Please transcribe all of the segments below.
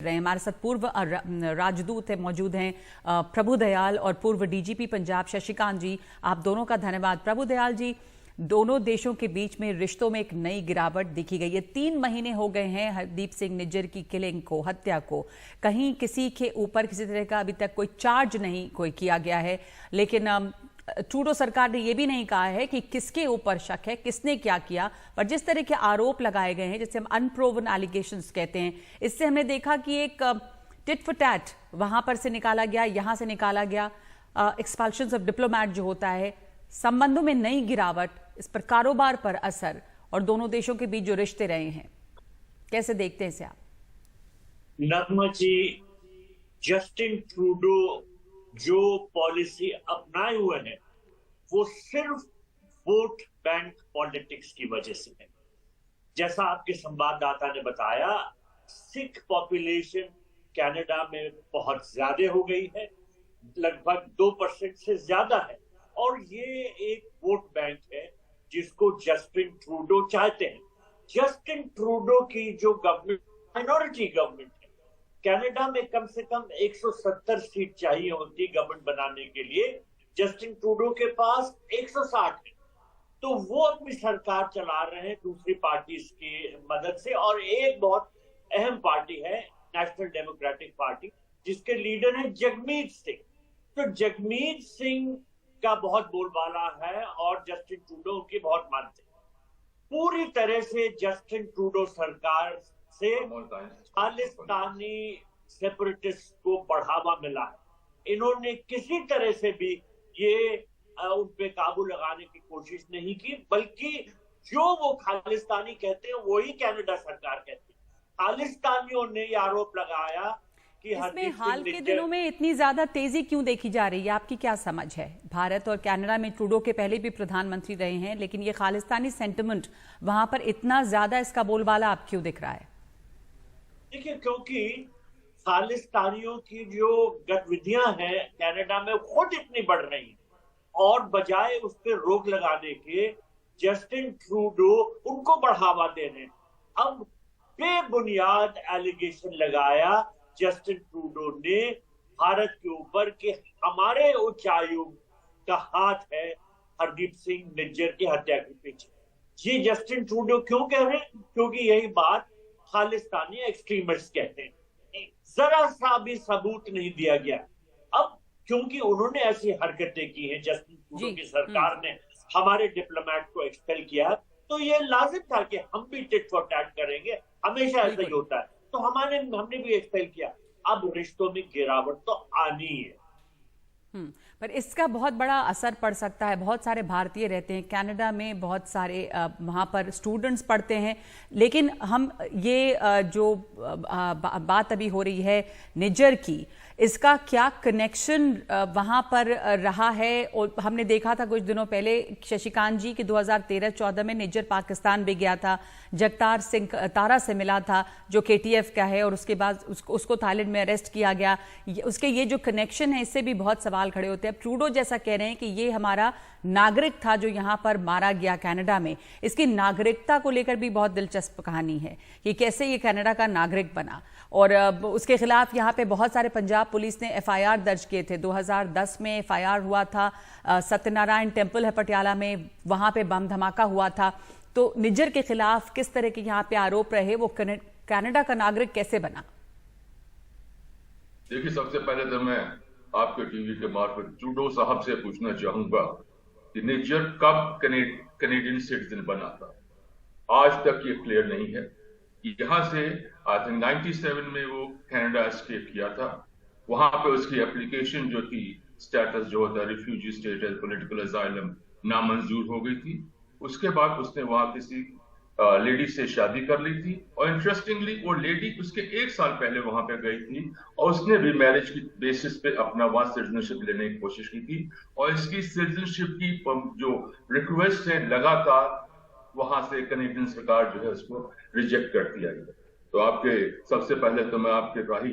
रहे हैं। हमारे साथ पूर्व राजदूत मौजूद हैं प्रभु दयाल और पूर्व डीजीपी पंजाब शशिकांत जी। आप दोनों का धन्यवाद। प्रभु दयाल जी, दोनों देशों के बीच में रिश्तों में एक नई गिरावट दिखी गई है। 3 महीने हो गए हैं हरदीप सिंह निज्जर की किलिंग को, हत्या को। कहीं किसी के ऊपर किसी तरह का अभी तक कोई चार्ज नहीं कोई किया गया है, लेकिन ट्रूडो सरकार ने यह भी नहीं कहा है कि किसके ऊपर शक है, किसने क्या किया। पर जिस तरह के आरोप लगाए गए हैं, जिसे हम अनप्रोवन एलिगेशंस कहते हैं, इससे हमने देखा कि एक टिट फॉर टैट वहां पर से निकाला गया, यहां से निकाला गया। एक्सपल्शंस ऑफ डिप्लोमैट जो होता है, संबंधों में नई गिरावट, इस पर कारोबार पर असर और दोनों देशों के बीच जो रिश्ते रहे हैं, कैसे देखते हैं इसे आप? नगमा जी, जस्टिन ट्रूडो जो पॉलिसी अपनाए हुए हैं वो सिर्फ वोट बैंक पॉलिटिक्स की वजह से है। जैसा आपके संवाददाता ने बताया, सिख पॉपुलेशन कनाडा में बहुत ज्यादा हो गई है, लगभग 2% से ज्यादा है, और ये एक वोट बैंक है जिसको जस्टिन ट्रूडो चाहते हैं। जस्टिन ट्रूडो की जो गवर्नमेंट, माइनॉरिटी गवर्नमेंट, कनाडा में कम से कम 170 सीट चाहिए होती गवर्नमेंट बनाने के लिए, जस्टिन ट्रूडो के पास 160 है। तो वो अपनी सरकार चला रहे हैं दूसरी पार्टी की मदद से, और एक बहुत अहम पार्टी है नेशनल डेमोक्रेटिक पार्टी, जिसके लीडर है जगमीत सिंह। तो जगमीत सिंह का बहुत बोलबाला है और जस्टिन ट्रूडो की बहुत मानते हैं। पूरी तरह से जस्टिन ट्रूडो सरकार से खालिस्तानी सेपरेटिस्ट को बढ़ावा मिला है। इन्होंने किसी तरह से भी ये उन पे काबू लगाने की कोशिश नहीं की, बल्कि जो वो खालिस्तानी कहते हैं वही कनाडा सरकार कहती है। खालिस्तानियों ने ये आरोप लगाया कि इसमें हाल के दिनों में इतनी ज्यादा तेजी क्यों देखी जा रही है, आपकी क्या समझ है? भारत और कनाडा में ट्रूडो के पहले भी प्रधानमंत्री रहे हैं, लेकिन ये खालिस्तानी सेंटिमेंट वहां पर इतना ज्यादा इसका बोलबाला आप क्यों दिख रहा है? देखिए, क्योंकि खालिस्तानियों की जो गतिविधियां हैं कनाडा में खुद इतनी बढ़ रही हैं, और बजाय उस पर रोक लगाने के जस्टिन ट्रूडो उनको बढ़ावा दे रहे हैं। अब बेबुनियाद एलिगेशन लगाया जस्टिन ट्रूडो ने भारत के ऊपर कि हमारे उच्चायुक्त का हाथ है हरदीप सिंह निज्जर की हत्या के पीछे। ये जस्टिन ट्रूडो क्यों कह रहे हैं? क्योंकि यही बात खालिस्तानी एक्सट्रीमिस्ट कहते हैं। जरा सा भी सबूत नहीं दिया गया। अब क्योंकि उन्होंने ऐसी हरकतें की हैं, जस्टिन ट्रूडो की सरकार ने हमारे डिप्लोमेट को एक्सपेल किया, तो ये लाजिम था कि हम भी टिट फॉर टैट करेंगे। हमेशा ऐसा ही होता है, तो हमने भी एक्सपेल किया। अब रिश्तों में गिरावट तो आनी है। पर इसका बहुत बड़ा असर पड़ सकता है। बहुत सारे भारतीय रहते हैं कनाडा में, बहुत सारे वहाँ पर स्टूडेंट्स पढ़ते हैं, लेकिन हम ये जो बात अभी हो रही है निज्जर की, इसका क्या कनेक्शन वहाँ पर रहा है? और हमने देखा था कुछ दिनों पहले शशिकांत जी कि 2013-14 में निज्जर पाकिस्तान भी गया था, जगतार सिंह तारा से मिला था जो KTF का है, और उसके बाद उसको थाईलैंड में अरेस्ट किया गया। उसके ये जो कनेक्शन है, इससे भी बहुत सवाल खड़े होते हैं। अब ट्रूडो जैसा कह रहे हैं कि ये हमारा नागरिक था जो यहाँ पर मारा गया कनाडा में। इसकी नागरिकता को लेकर भी बहुत दिलचस्प कहानी है कि कैसे ये कनाडा का नागरिक बना, और उसके खिलाफ यहाँ पे बहुत सारे पंजाब पुलिस ने FIR दर्ज किए थे। 2010 में FIR हुआ था, सत्यनारायण टेम्पल है पटियाला में, वहां पे बम धमाका हुआ था। तो निज्जर के खिलाफ किस तरह के यहाँ पे आरोप रहे, वो कनाडा का नागरिक कैसे बना? देखिए, सबसे पहले तो मैं आपके टीवी के मार्फत ट्रूडो साहब से पूछना चाहूंगा कि निज्जर कब कैनेडियन सिटीजन बना था। आज तक ये क्लियर नहीं है। यहाँ से आई थिंक 97 में वो कनाडा एस्केप किया था। वहां पे उसकी एप्लीकेशन जो थी, स्टेटस जो होता है रिफ्यूजी स्टेटस, पॉलिटिकल असाइलम, नामंजूर हो गई थी। उसके बाद उसने वहां किसी लेडी से शादी कर ली थी, और इंटरेस्टिंगली वो लेडी उसके 1 साल पहले वहां पे गई थी, और उसने भी मैरिज की बेसिस पे अपना वहां सिटीजनशिप लेने की कोशिश की थी। और इसकी सिटीजनशिप की जो रिक्वेस्ट है लगातार वहां से कनेडियन सरकार जो है उसको रिजेक्ट करती आई है। तो आपके सबसे पहले तो मैं आपके भाई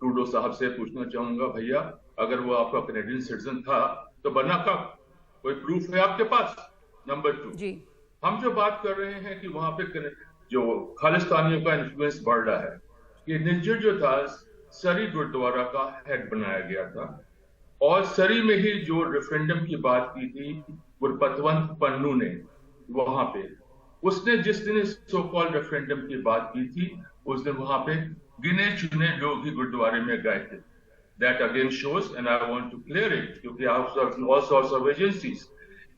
ट्रूडो साहब से पूछना चाहूंगा, भैया अगर वो आपका कनेडियन सिटीजन था तो बना कब? कोई प्रूफ है आपके पास? नंबर 2, हम जो बात कर रहे हैं कि वहां पे जो खालिस्तानियों का इन्फ्लुएंस बढ़ रहा है, कि निज्जर जो था सरी गुरुद्वारा का हेड बनाया गया था, और सरी में ही जो रेफरेंडम की बात की थी गुरपतवंत पन्नू ने वहां पे, उसने जिस दिन सो कॉल रेफरेंडम की बात की थी उस दिन वहां पे गिने चुने लोग ही गुरुद्वारे में गए थे. That again shows, and I want to clear it, क्योंकि आप all sorts of agencies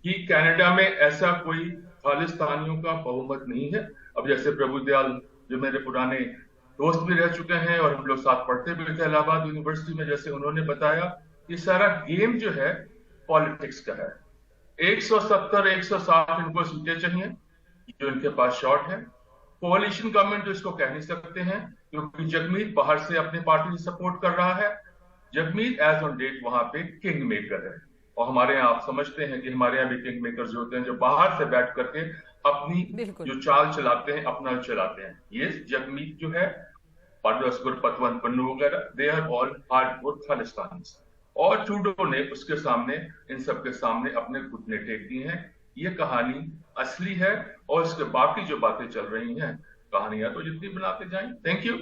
कि कनाडा में ऐसा कोई खालिस्तानियों का बहुमत नहीं है. अब जैसे प्रभुदयाल जो मेरे पुराने दोस्त भी रह चुके हैं और हम लोग साथ पढ़ते भी थे इलाहाबाद यूनिवर्सिटी में, जैसे उन्होंने बताया, ये सारा गेम जो है पॉलिटिक्स का है. 170 160 इनको सीटें चाहिए जो इनके पास शॉर्ट है. कोalition गवर्नमेंट तो इसको कह नहीं सकते हैं क्योंकि जगमीत बाहर से अपनी पार्टी सपोर्ट कर रहा है. जगमीत एज ऑन डेट वहां पे किंग मेकर है, और हमारे यहाँ आप समझते हैं कि हमारे यहाँ भी किंग मेकर जो होते हैं जो बाहर से बैठ करके अपनी जो चाल चलाते हैं अपना चलाते हैं. ये जगमीत जो है गुरपतवंत पन्नू वगैरह, they are all hardcore Khalistanis, और ट्रूडो ने उसके सामने इन सबके सामने अपने घुटने टेक दिए हैं. ये कहानी असली है, और इसके बाकी जो बातें चल रही हैं कहानियां तो जितनी बनाते जाएं. Thank you.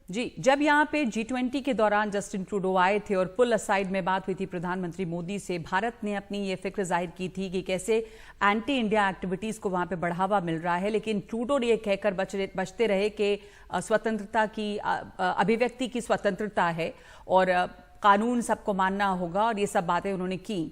जब यहाँ पे G20 के दौरान जस्टिन ट्रूडो आए थे और पुल असाइड में बात हुई थी प्रधानमंत्री मोदी से, भारत ने अपनी ये फिक्र जाहिर की थी कि कैसे एंटी इंडिया एक्टिविटीज को वहां पे बढ़ावा मिल रहा है, लेकिन ट्रूडो ये कहकर बचते रहे कि स्वतंत्रता की, अभिव्यक्ति की स्वतंत्रता है और कानून सबको मानना होगा, और ये सब बातें उन्होंने की.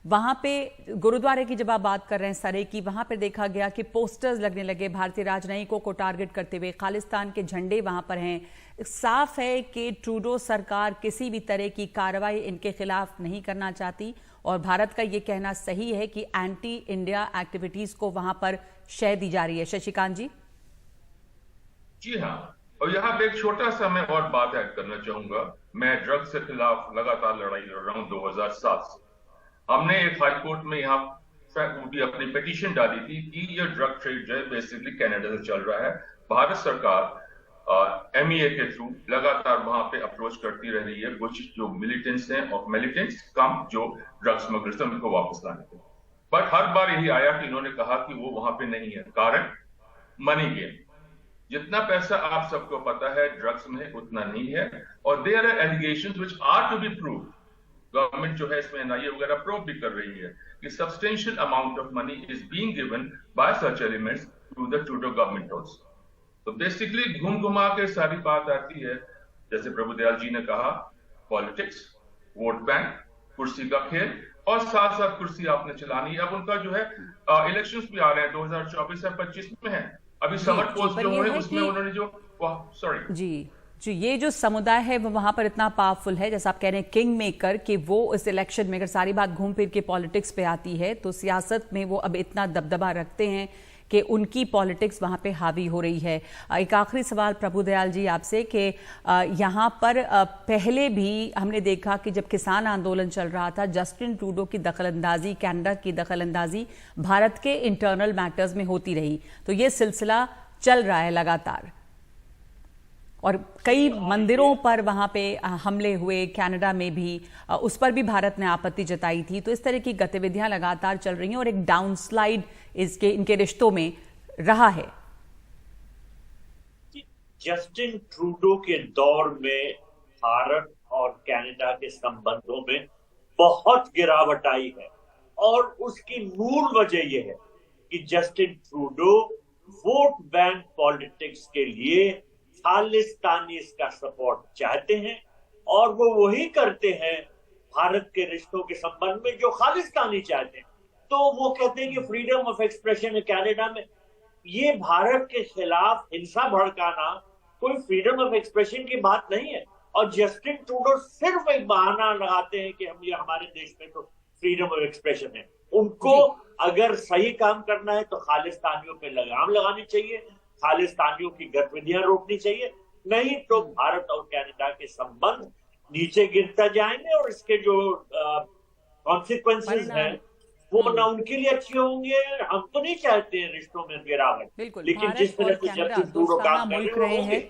वहां पे गुरुद्वारे की जब आप बात कर रहे हैं सरे की, वहां पर देखा गया कि पोस्टर्स लगने लगे भारतीय राजनयिकों को टारगेट करते हुए, खालिस्तान के झंडे वहां पर हैं. साफ है कि ट्रूडो सरकार किसी भी तरह की कार्रवाई इनके खिलाफ नहीं करना चाहती, और भारत का ये कहना सही है कि एंटी इंडिया एक्टिविटीज को वहां पर शय दी जा रही है. शशिकांत जी. जी हाँ, और यहाँ पे एक छोटा सा मैं और बात ऐड करना चाहूंगा. मैं ड्रग्स के खिलाफ लगातार लड़ाई लड़ रहा हूँ 2007 से. हमने एक हाई कोर्ट में यहाँ भी अपनी पिटीशन डाली थी कि ये ड्रग ट्रेड जो है बेसिकली कनाडा से चल रहा है. भारत सरकार MEA के थ्रू लगातार वहां पे अप्रोच करती रह रही है कुछ जो मिलिटेंट्स हैं, और मिलिटेंट्स कम जो ड्रग स्मगलर्स हैं उनको वापस लाने के. बट हर बार यही आया कि इन्होंने कहा कि वो वहां पे नहीं है. कारण मनी गेम. जितना पैसा आप सबको पता है ड्रग्स में उतना नहीं है, और there are allegations which are to be proved. Government जो है इसमें NIA वगैरह प्रूव भी कर रही है कि substantial amount of money is being given by such elements to the Trudeau government house. तो बेसिकली घूम घुमा के सारी बात आती है, जैसे प्रभुदयाल जी ने कहा, पॉलिटिक्स, वोट बैंक, कुर्सी का खेल, और साथ साथ कुर्सी आपने चलानी है. अब उनका जो है इलेक्शंस भी आ रहे हैं 2024 या 25 में है. अभी समर पोस्ट जो हुए उसमें उन्होंने जो जी ये जो समुदाय है वो वहां पर इतना पावरफुल है, जैसा आप कह रहे हैं किंग मेकर, कि वो इस इलेक्शन में, अगर सारी बात घूम फिर के पॉलिटिक्स पे आती है तो सियासत में वो अब इतना दबदबा रखते हैं कि उनकी पॉलिटिक्स वहां पे हावी हो रही है. एक आखिरी सवाल प्रभुदयाल जी आपसे कि यहाँ पर पहले भी हमने देखा कि जब किसान आंदोलन चल रहा था, जस्टिन ट्रूडो की दखलंदाजी, कनाडा की दखलंदाजी भारत के इंटरनल मैटर्स में होती रही. तो ये सिलसिला चल रहा है लगातार, और कई मंदिरों पर वहां पे हमले हुए कनाडा में भी, उस पर भी भारत ने आपत्ति जताई थी. तो इस तरह की गतिविधियां लगातार चल रही हैं और एक डाउनस्लाइड इनके रिश्तों में रहा है. जस्टिन ट्रूडो के दौर में भारत और कनाडा के संबंधों में बहुत गिरावट आई है, और उसकी मूल वजह यह है कि Justin Trudeau vote bank politics के लिए खालिस्तानी इसका सपोर्ट चाहते हैं, और वो वही करते हैं भारत के रिश्तों के संबंध में जो खालिस्तानी चाहते हैं. तो वो कहते हैं कि फ्रीडम ऑफ एक्सप्रेशन है कनाडा में. ये भारत के खिलाफ हिंसा भड़काना कोई फ्रीडम ऑफ एक्सप्रेशन की बात नहीं है, और जस्टिन ट्रूडो सिर्फ एक बहाना लगाते हैं कि हम ये हमारे देश में तो फ्रीडम ऑफ एक्सप्रेशन है. उनको अगर सही काम करना है तो खालिस्तानियों पे लगाम लगानी चाहिए, खालिस्तानियों की गतिविधियां रोकनी चाहिए, नहीं तो भारत और कनाडा के संबंध नीचे गिरता जाएंगे, और इसके जो कॉन्सिक्वेंसेस हैं वो ना उनके लिए अच्छे होंगे. हम तो नहीं चाहते हैं रिश्तों में गिरावट, लेकिन जिस तरह से जस्टिन ट्रूडो काम कर रहे हैं.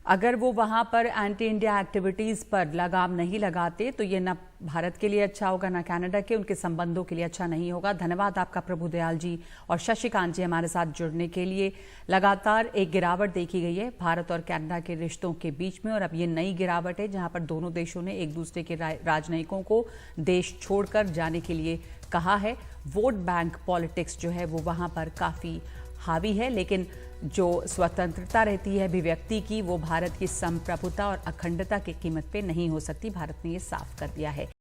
अगर वो वहां पर एंटी इंडिया एक्टिविटीज पर लगाम नहीं लगाते तो ये ना भारत के लिए अच्छा होगा, ना कनाडा के, उनके संबंधों के लिए अच्छा नहीं होगा। धन्यवाद आपका प्रभुदयाल जी और शशिकांत जी हमारे साथ जुड़ने के लिए। लगातार एक गिरावट देखी गई है भारत और कनाडा के रिश्तों के बीच में, और अब ये नई गिरावट है जहां पर दोनों देशों ने एक दूसरे के राजनयिकों को देश छोड़कर जाने के लिए कहा है। वोट बैंक पॉलिटिक्स जो है वो वहां पर काफी हावी है, लेकिन जो स्वतंत्रता रहती है अभिव्यक्ति की, वो भारत की संप्रभुता और अखंडता की कीमत पे नहीं हो सकती। भारत ने ये साफ कर दिया है।